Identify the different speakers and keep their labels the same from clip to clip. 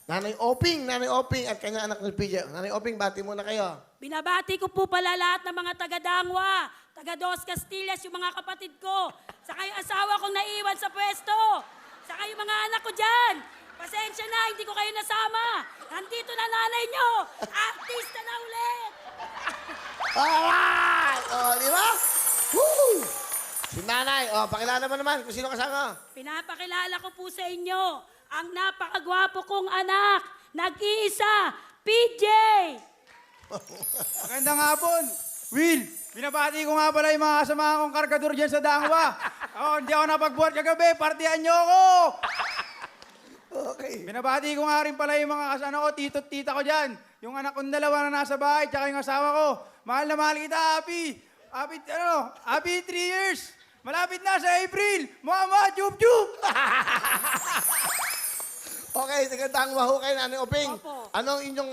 Speaker 1: Nanay Oping at kanyang anak ni PJ. Nanay Oping, bati muna kayo.
Speaker 2: Binabati ko po pala lahat ng mga taga-Dangwa, taga-Dos Castillas, yung mga kapatid ko. Saka yung asawa kong naiwan sa pwesto. Saka yung mga anak ko dyan. Pasensya na, hindi ko kayo nasama. Nandito na nanay nyo. Artista na ulit.
Speaker 1: Alright! O, di ba? Woo! Si nanay, pakilala mo naman kung sino kasama.
Speaker 2: Pinapakilala ko po sa inyo ang napakagwapo kong anak. Nag-iisa, PJ.
Speaker 3: Magandang hapon. Will, binabati ko nga pala yung mga kasama kong kargador dyan sa Dangwa. Hindi ako napagbuhat kagabi, partihan nyo ako.
Speaker 1: Okay.
Speaker 3: Binabati ko nga rin pala yung mga kasama ko, tito at tita ko dyan. Yung anak kong dalawa na nasa bahay, tsaka yung asawa ko. Mahal na mahal kita, happy 3 years. Malapit na sa April. Mama, chup-chup.
Speaker 1: Okay, sagandang waho kayo, Nanay Oping.
Speaker 2: Opo.
Speaker 1: Anong inyong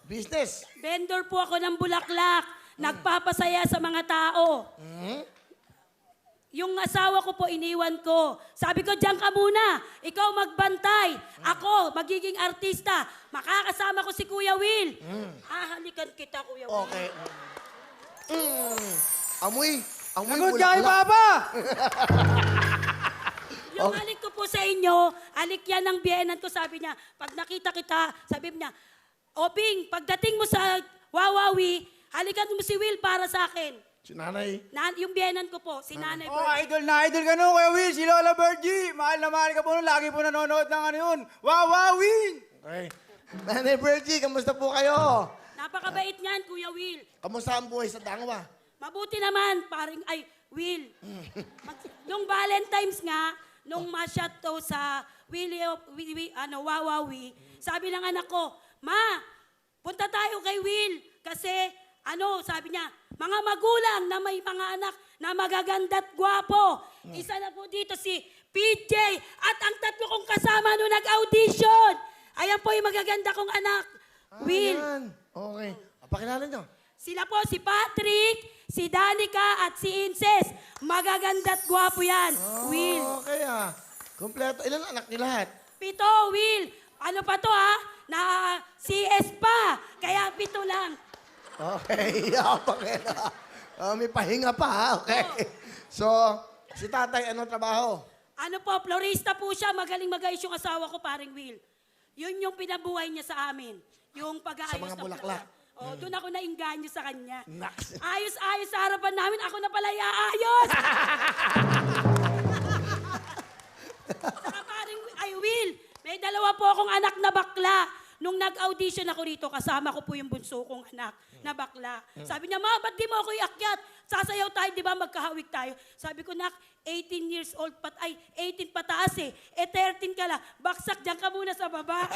Speaker 1: business?
Speaker 2: Vendor po ako ng bulaklak. Nagpapasaya sa mga tao. Yung asawa ko po, iniwan ko. Sabi ko, diyan ka muna. Ikaw magbantay. Ako, magiging artista. Makakasama ko si Kuya Will. Hahalikan kita, Kuya Will.
Speaker 1: Okay. Amoy
Speaker 3: Sagot ka kay
Speaker 1: bulaklak.
Speaker 3: Papa.
Speaker 2: Yung halik ko po sa inyo, halik yan ng biyenan ko, sabi niya. Pag nakita kita, sabi niya, Oping, pagdating mo sa Wawawi, halikan mo si Will para sa akin.
Speaker 1: Si nanay.
Speaker 2: Yung biyenan ko po, si Nanay
Speaker 3: Oh,
Speaker 2: Bird.
Speaker 3: idol na idol ka nun, Kuya Will. Si Lola Virgie. Mahal na mahal ka po nun. Lagi po nanonood ng ano yun. Wawawin!
Speaker 1: Okay. Nanay Virgie, kamusta po kayo?
Speaker 2: Napakabait niyan, Kuya Will.
Speaker 1: Kamusta ang buhay sa Dangwa?
Speaker 2: Mabuti naman, Will. Yung Valentine's nga, nung ma-shot to sa Wawawi, sabi ng anak ko, Ma, punta tayo kay Will. Kasi, sabi niya, mga magulang na may mga anak na magaganda at gwapo. Isa na po dito si PJ at ang tatlo kong kasama nung nag-audition. Ayan po yung magaganda kong anak. Will.
Speaker 1: Ayan. Okay. Pakilala nyo.
Speaker 2: Sila po si Patrick, si Danica at si Inces. Magaganda at gwapo yan. Will.
Speaker 1: Okay Kompleto. Ilan anak niyo lahat?
Speaker 2: 7, Will. Ano pa to Na CS pa. Kaya 7 lang.
Speaker 1: Okay. May pahinga pa Okay. So, si tatay, anong trabaho?
Speaker 2: Ano po, florista po siya. Magaling mag-ayos yung asawa ko, paring Will. Yun yung pinabuhay niya sa amin. Yung pag-aayos
Speaker 1: Sa mga
Speaker 2: ng
Speaker 1: bulaklak.
Speaker 2: doon ako nainganyo sa kanya.
Speaker 1: Naks.
Speaker 2: Ayos-ayos sa harapan namin. Ako na pala iaayos. Saka paring, Will, may 2 po akong anak na bakla. Nung nag-audition ako rito, kasama ko po yung bunso kong anak na bakla. Sabi niya, Ma, ba't di mo ako iakyat? Sasayaw tayo, di ba? Magkahawig tayo. Sabi ko, Nak, 18 years old, 18 pataas 13 ka lang. Baksak, dyan ka muna sa baba.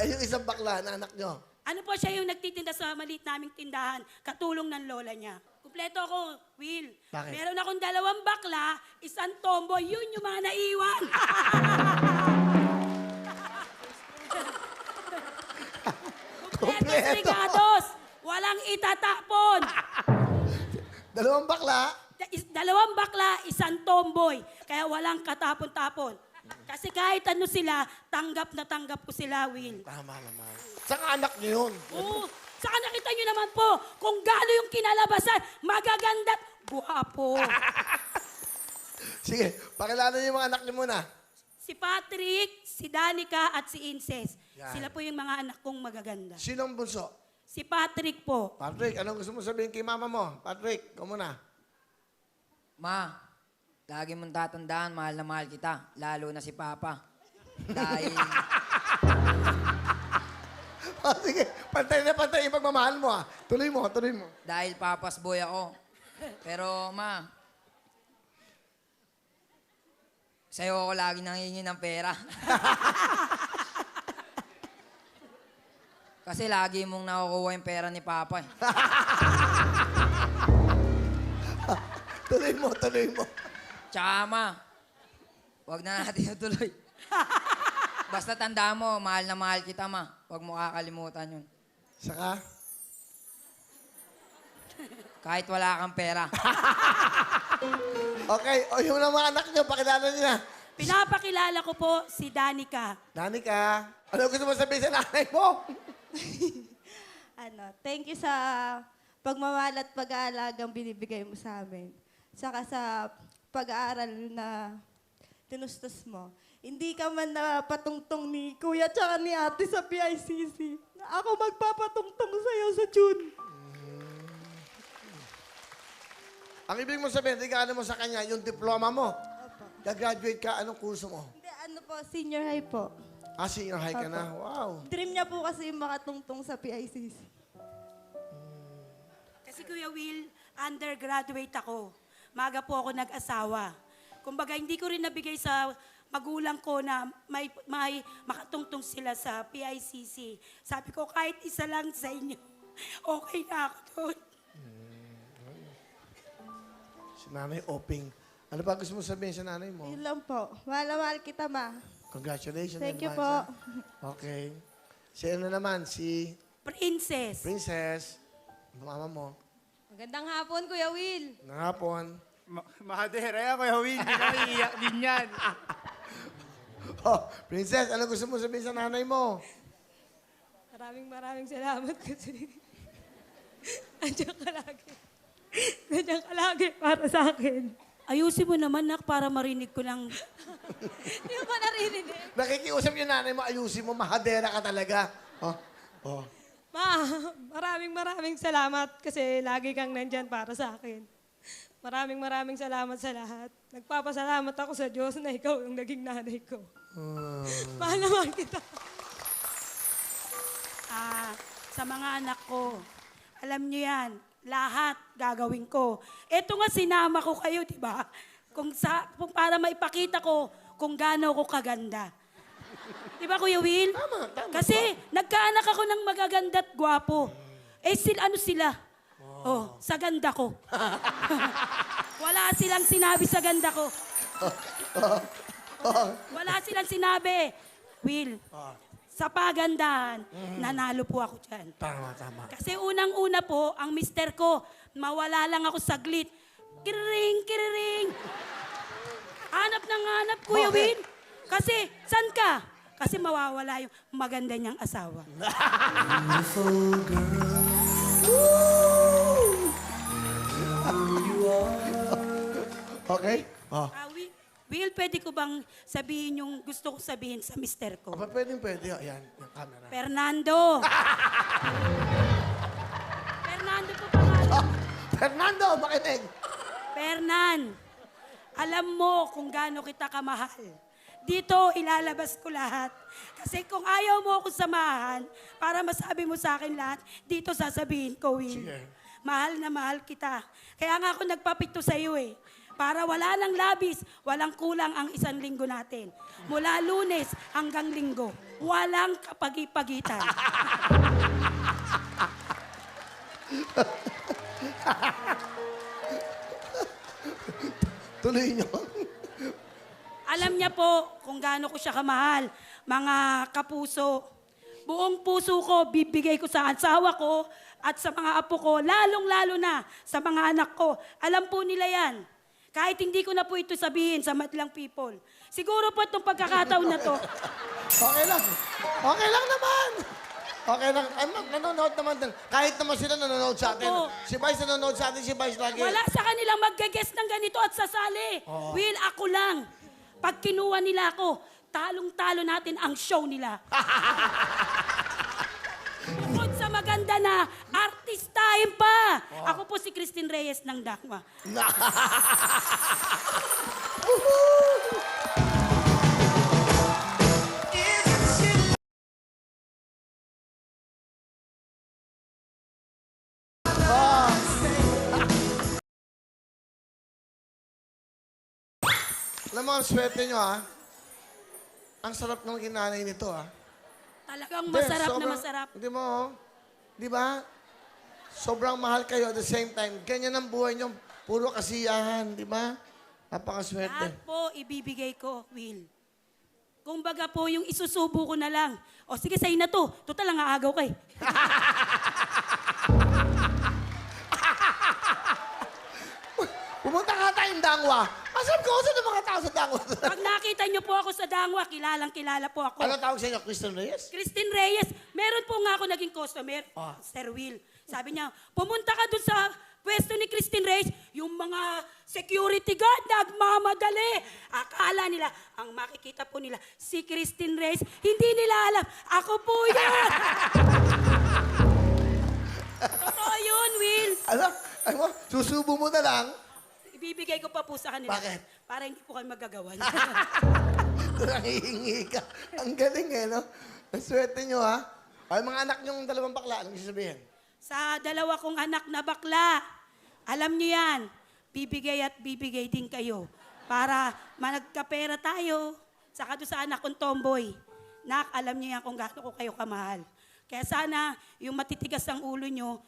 Speaker 1: Yung isang bakla na anak nyo.
Speaker 2: Ano po siya yung nagtitinda sa maliit naming tindahan, katulong ng lola niya. Kumpleto ako, Will.
Speaker 1: Bakit?
Speaker 2: Meron akong 2 bakla, 1 tomboy, yun yung mga naiwan. Kumpletos regados, walang itatapon.
Speaker 1: 2 bakla.
Speaker 2: 2 bakla, 1 tomboy, kaya walang katapon-tapon. Kasi kahit ano sila, tanggap na tanggap ko sila, Will.
Speaker 1: Tama naman. Saan anak nyo yun?
Speaker 2: Oo. Saka nakita nyo naman po kung gaano yung kinalabasan, magaganda at guwapo.
Speaker 1: Sige, pakilala nyo yung mga anak nyo muna.
Speaker 2: Si Patrick, si Danica at si Inces.
Speaker 1: Yan.
Speaker 2: Sila po yung mga anak kong magaganda.
Speaker 1: Sinong bunso?
Speaker 2: Si Patrick po.
Speaker 1: Patrick, anong gusto mo sabihin kay mama mo? Patrick, ikaw muna.
Speaker 4: Ma, lagi mong tatandaan, mahal na mahal kita. Lalo na si Papa. Dahil,
Speaker 1: Sige, pantay na pantay yung pagmamahal mo Tuloy mo.
Speaker 4: dahil Papa's boy ako. Pero, Ma, sa'yo ako lagi nangingi ng pera. Kasi lagi mong nakukuha yung pera ni Papa eh.
Speaker 1: Tuloy mo.
Speaker 4: Tsaka, Ma, huwag na natin ituloy. Basta tandaan mo, mahal na mahal kita, Ma. Huwag mo kakalimutan yun.
Speaker 1: Saka?
Speaker 4: Kahit wala kang pera.
Speaker 1: Okay, yung mga anak nyo, pakilala nyo na.
Speaker 2: Pinapakilala ko po si Danica.
Speaker 1: Danica, ano gusto mo sabihin sa nanay mo?
Speaker 5: Thank you sa pagmamahal at pag-aalagang binibigay mo sa amin. Saka sa pag-aaral na tinustos mo. Hindi ka man napatungtong ni Kuya tsaka ni Ate sa PICC. Ako magpapatungtong sa'yo sa June.
Speaker 1: Ang ibig mo sabihin, regalo mo sa kanya yung diploma mo.
Speaker 5: Opo.
Speaker 1: Gagraduate ka, anong kurso mo?
Speaker 5: Hindi, senior high po.
Speaker 1: Ah, senior high ka na. Wow.
Speaker 5: Dream niya po kasi makatungtong sa PICC.
Speaker 2: Kasi Kuya Will, undergraduate ako. Maga po ako nag-asawa. Kumbaga, hindi ko rin nabigay sa magulang ko na may makatungtong sila sa PICC. Sabi ko, kahit isa lang sa inyo, okay na ako doon.
Speaker 1: Si nanay Oping. Ano ba gusto mo sabihin sa nanay mo?
Speaker 5: Yun lang po. Mahal na mahal kita, ma.
Speaker 1: Congratulations.
Speaker 5: Thank you
Speaker 1: advance,
Speaker 5: po.
Speaker 1: ah. Okay. Si ano naman? Si
Speaker 2: Princess.
Speaker 1: Princess. Mama mo.
Speaker 6: Magandang hapon, Kuya Will.
Speaker 1: Nangapon.
Speaker 3: Mahadera yan, Kuya Will. Hindi kami iiyak din yan.
Speaker 1: Oh, Princess, ano gusto mo sabihin sa nanay mo?
Speaker 6: Maraming salamat kasi nandiyan ka lagi. Nandiyan ka lagi para sa akin.
Speaker 2: Ayusin mo naman, nak, para marinig ko lang.
Speaker 6: Hindi mo ba narinig?
Speaker 1: Nakikiusap yung nanay mo, ayusin mo, mahadera ka talaga. Oh, oh.
Speaker 6: Ma, maraming salamat kasi lagi kang nandyan para sa akin. Maraming salamat sa lahat. Nagpapasalamat ako sa Diyos na ikaw yung naging nanay ko. Mahal naman kita.
Speaker 2: Sa mga anak ko, alam niyo yan, lahat gagawin ko. Ito nga, sinama ko kayo, di ba? Kung para maipakita ko kung gaano ko kaganda. Di ba, Kuya Will?
Speaker 1: Tama.
Speaker 2: Kasi nagkaanak ako ng magaganda at gwapo. Ano sila? Oh, sa ganda ko. Wala silang sinabi sa ganda ko. Wala silang sinabi. Will, sa pagandahan, nanalo po ako dyan.
Speaker 1: Tama.
Speaker 2: Kasi unang-una po, ang mister ko, mawala lang ako saglit. Kiriring. Hanap ng hanap, Kuya
Speaker 1: Bakit?
Speaker 2: Will. Kasi, san ka? Kasi mawawala yung maganda niyang asawa.
Speaker 1: Okay? Oh.
Speaker 2: Will, pwede ko bang sabihin yung gusto ko sabihin sa mister ko?
Speaker 1: Aba, pwede. Ayan, yung camera.
Speaker 2: Fernando! Fernando po pangalan.
Speaker 1: Oh, Fernando, makinig.
Speaker 2: Fernan, alam mo kung gaano kita kamahal. Dito, ilalabas ko lahat. Kasi kung ayaw mo ako samahan, para masabi mo sa akin lahat, dito sasabihin ko, Will.
Speaker 1: Sige.
Speaker 2: Mahal na mahal kita. Kaya nga ako nagpapito sa iyo eh. Para wala ng labis, walang kulang ang isang linggo natin. Mula Lunes hanggang Linggo, walang kapagi-pagitan.
Speaker 1: Tuloy nyo.
Speaker 2: Alam niya po kung gaano ko siya kamahal, mga kapuso. Buong puso ko, bibigay ko sa asawa ko at sa mga apo ko, lalong-lalo na sa mga anak ko. Alam po nila yan. Kahit hindi ko na po ito sabihin sa madlang people. Siguro po itong pagkakataon na to,
Speaker 1: Okay lang. Okay lang naman. Okay lang. Ay, nanonood naman din. Kahit naman sila nanonood sa atin.
Speaker 2: Opo.
Speaker 1: Si Vice nanonood sa atin, si Vice lagi.
Speaker 2: wala sa kanilang mag-guess ng ganito at sasali. Will, ako lang. Pag kinuha nila ako, talong-talo natin ang show nila. Bukod sa maganda na, artistahin pa. Ako po si Christine Reyes ng Dangwa.
Speaker 1: Alam mo, ang swerte nyo, ha? Ang sarap ng ginanay nito, ha?
Speaker 2: Talagang
Speaker 1: Hindi,
Speaker 2: masarap na
Speaker 1: sobrang-
Speaker 2: masarap.
Speaker 1: Hindi mo, oh. Di ba? Sobrang mahal kayo at the same time. Ganyan ang buhay nyo. Puro kasiyahan, di ba? Napakaswerte.
Speaker 2: Lahat po ibibigay ko, Will. Kumbaga po, yung isusubo ko na lang. O sige, sa'yo na to. Total lang aagaw kay.
Speaker 1: Pumunta ka tayong Dangwa. Masarap ko sa mga tao sa dangwa.
Speaker 2: Pag nakita niyo po ako sa Dangwa, kilalang-kilala po ako.
Speaker 1: Ano tawag sa inyo? Christian Reyes?
Speaker 2: Christine Reyes, meron po nga ako naging customer, Sir Will. Sabi niya, pumunta ka dun sa pwesto ni Christine Reyes, yung mga security guard nagmamadali. Akala nila, ang makikita po nila, si Christine Reyes, hindi nila alam, ako po yan. Totoo yun, Will.
Speaker 1: Ano mo? Susubo mo na lang.
Speaker 2: Ibibigay ko pa po sa kanila.
Speaker 1: Bakit?
Speaker 2: Para hindi po kayo magagawa.
Speaker 1: Nangihingi ka. Ang galing eh, no? Ang swerte nyo, ha? Ay, mga anak nyong dalawang bakla, anong sasabihin?
Speaker 2: Sa dalawa kong anak na bakla, alam niyo yan, bibigay at bibigay din kayo. Para managkapera tayo. Saka doon sa anak kong tomboy. Nak, alam niyo yan kung gaano ko kayo kamahal. Kaya sana, yung matitigas ang ulo nyo,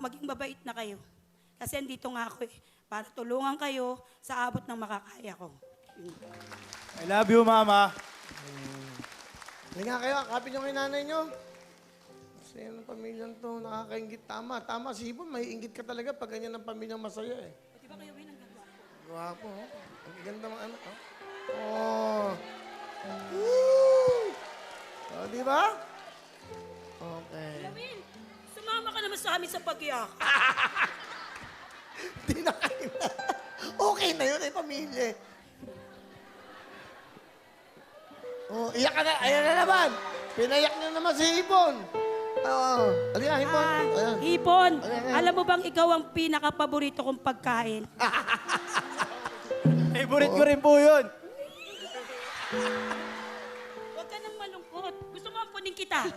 Speaker 2: maging mabait na kayo. Kasi andito nga ako eh, para tulungan kayo sa abot ng makakaya ko.
Speaker 3: I love you, Mama.
Speaker 1: Hindi nga kayo, kapit nyo kay nanay nyo. Kasi yung pamilyang to, nakakaingit. Tama, si Ibon, may ingit ka talaga pag ganyan ang pamilyang masaya eh.
Speaker 2: Di ba kayo, Win, ang gagawa?
Speaker 1: Guwapo, oh. Ang ganda mga anak, oh. Oh. Woo! Oh, di ba? Okay.
Speaker 2: Win, sumama ka naman sa amin sa pagyak.
Speaker 1: Di na kayo na. Okay na yun, pamilya. Oh, iyak ka na. Ayan na naman. Pinayak na naman si Ibon. Oo. Halika, Ibon. Ayan.
Speaker 2: Hipon,
Speaker 1: Ayan.
Speaker 2: alam mo bang ikaw ang pinaka-paborito kong pagkain?
Speaker 3: Favorite ko rin po yun.
Speaker 2: Huwag ka nang malungkot. Gusto mo ampunin kita.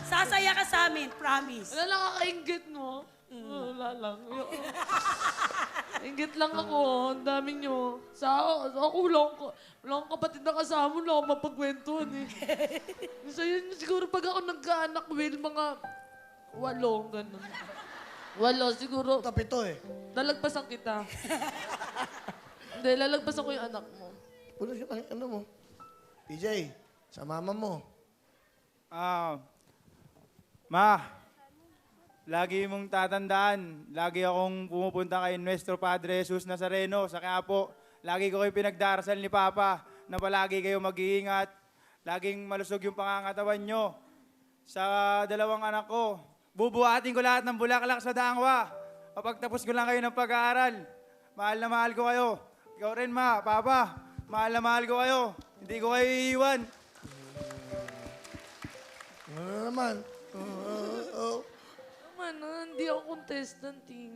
Speaker 2: Sasaya ka sa amin, promise.
Speaker 7: Wala lang kakaingit mo. Wala lang. Ingit lang ako. Ang dami nyo. Ako wala akong kapatid na kasama. Wala akong mapagkwentuhan eh. So yun, siguro pag ako nagkaanak, Will, mga 8, ganun. 8, siguro.
Speaker 1: Tapito eh.
Speaker 7: Lalagpasan kita. Hindi, lalagpasan ko yung anak mo.
Speaker 1: Puno siya ng ano mo. PJ, sa mama mo.
Speaker 3: Ma, lagi mong tatandaan, lagi akong pumupunta kay Nuestro Padre Jesus Nazareno sa Quiapo. Lagi ko kayo pinagdarasal ni Papa na palagi kayo mag-iingat. Laging malusog yung pangangatawan nyo. Sa dalawang anak ko, bubuhatin ko lahat ng bulaklak sa Dangwa. Kapagtapos ko lang kayo ng pag-aaral. Mahal na mahal ko kayo. Ikaw rin, Ma, Papa. Mahal na mahal ko kayo. Hindi ko kayo iiwan.
Speaker 1: Ano naman?
Speaker 7: Naman, hindi ako contestant eh.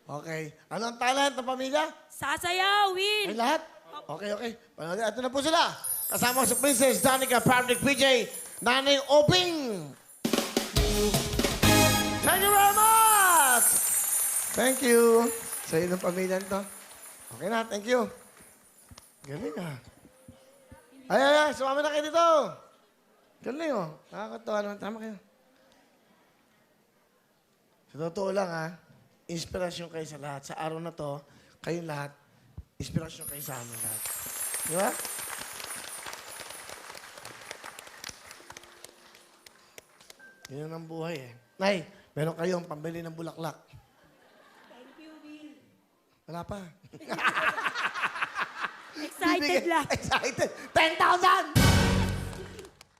Speaker 1: Okay. Ano ang talent ng pamilya?
Speaker 2: Sasayaw, Win.
Speaker 1: Ay, lahat? Okay. Panoodin. Ito na po sila. Kasama ko si Princess Danica, Fabric PJ, Nanay Obing. Thank you very much! Thank you. Sa inyo ng pamilya to. Okay na, thank you. Galing ah. Ay, sumama na kayo dito. Galing oh. Nakakatawa naman. Tama kayo. Sa totoo lang ha, inspirasyon kayo sa lahat. Sa araw na to, kayong lahat, inspirasyon kayo sa amin lahat. Di ba? Yun ang buhay eh. Nay, meron kayong pambili ng bulaklak.
Speaker 2: Thank you, Win.
Speaker 1: Wala pa.
Speaker 2: Excited lang.
Speaker 1: Excited. 10,000!